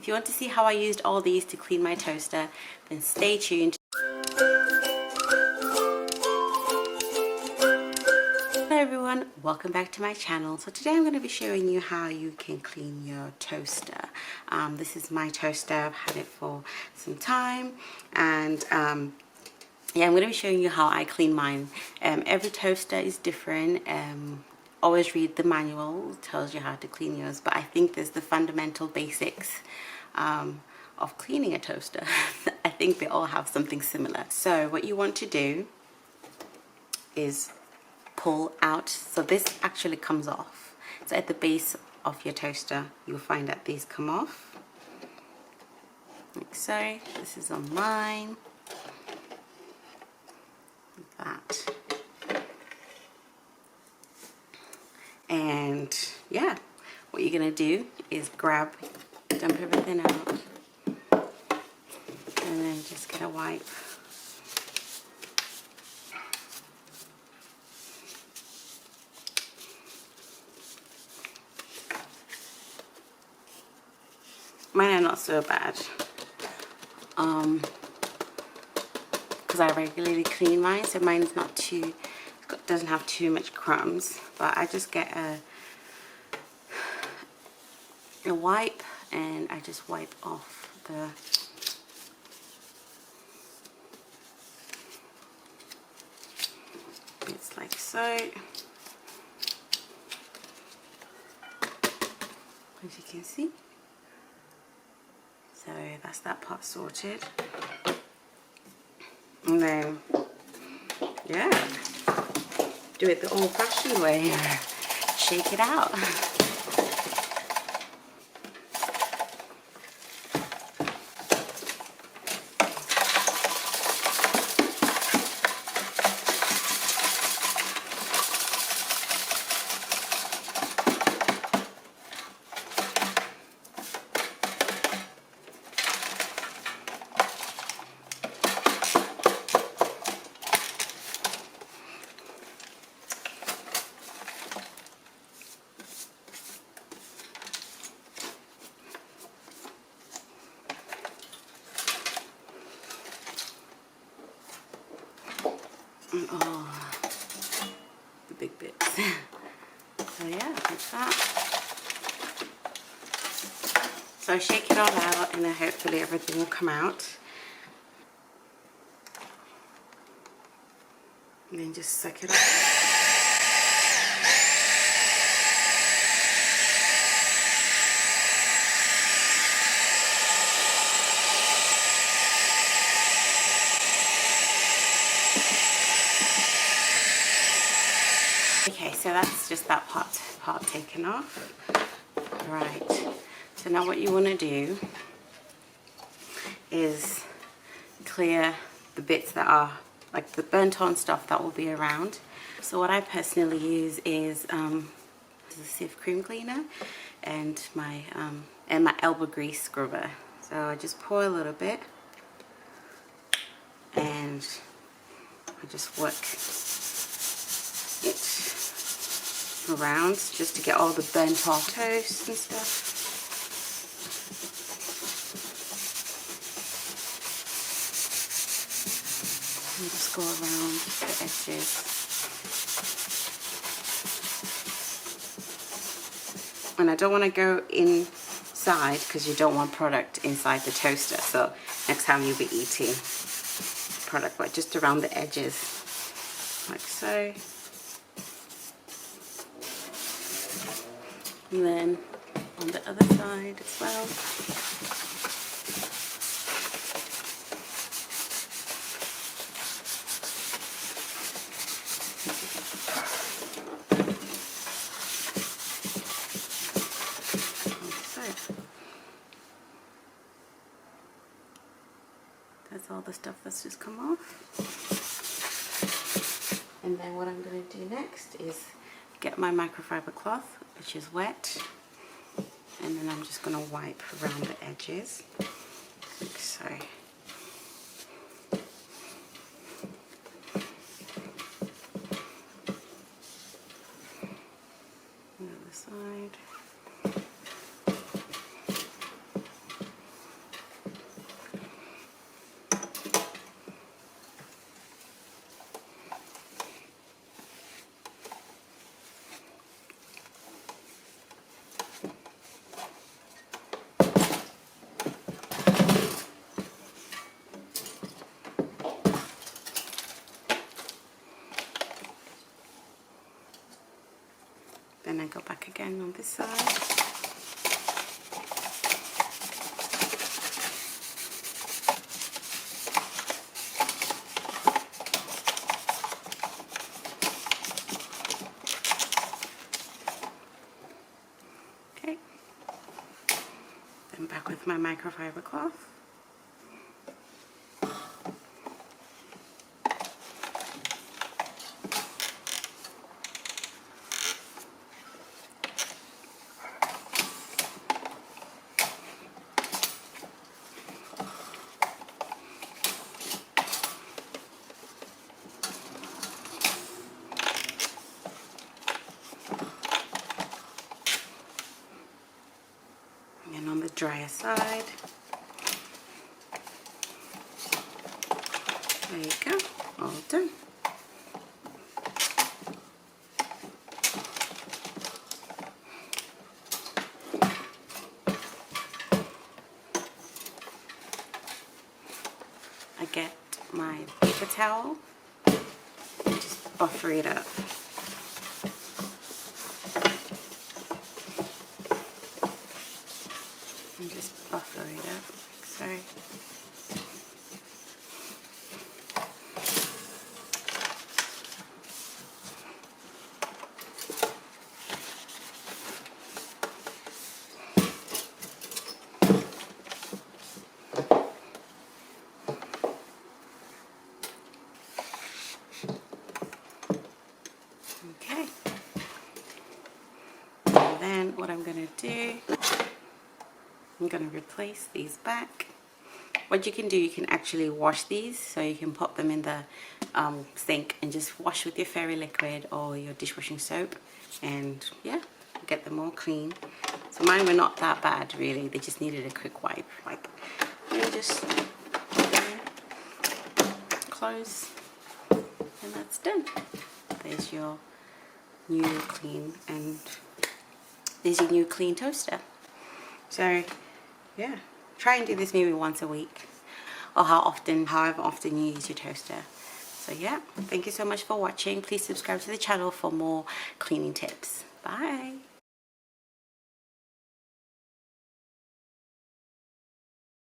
If you want to see how I used all these to clean my toaster, then stay tuned. Hello everyone, welcome back to my channel. So today I'm going to be showing you how you can clean your toaster. This is my toaster. I've had it for some time, and yeah, I'm going to be showing you how I clean mine. Every toaster is different. Always read the manual, it tells you how to clean yours, but I think there's the fundamental basics of cleaning a toaster. I think they all have something similar. So what you want to do is pull out. So this actually comes off. So at the base of your toaster, you'll find that these come off. Like so. This is on mine. Like that. And yeah, what you're gonna do is dump everything out, and then just get a wipe. Mine are not so bad, because I regularly clean mine, so mine is not too, doesn't have too much crumbs. But I just get a wipe, and I just wipe off the bits like so. As you can see. So that's that part sorted. And then, yeah, do it the old-fashioned way. Shake it out. And all the big bits. So yeah, like that. So I shake it all out, and then hopefully everything will come out. And then just suck it up. Okay, so that's just that part taken off. Right, so now what you want to do is clear the bits that are like the burnt on stuff that will be around. So what I personally use is the Cif cream cleaner and my elbow grease scrubber. So I just pour a little bit, and I just work it around just to get all the burnt off toast and stuff. And just go around the edges. And I don't want to go inside because you don't want product inside the toaster. So next time you'll be eating product, but just around the edges, like so. And then on the other side as well. That's all the stuff that's just come off. And then what I'm going to do next is get my microfiber cloth, which is wet, and then I'm just going to wipe around the edges, like so. On the other side. again on this side. Okay, then back with my microfiber cloth. And on the drier side, there you go, all done. I get my paper towel and just buffer it up. And just buffer it up like so. Okay. And then what I'm going to do, I'm going to replace these back. What you can do, you can actually wash these, so you can pop them in the sink and just wash with your fairy liquid or your dishwashing soap, and yeah, get them all clean. So mine were not that bad really, they just needed a quick wipe. And just close, and that's done. There's your new clean, and there's your new clean toaster. So yeah, try and do this maybe once a week, or however often you use your toaster. So yeah, thank you so much for watching. Please subscribe to the channel for more cleaning tips. Bye.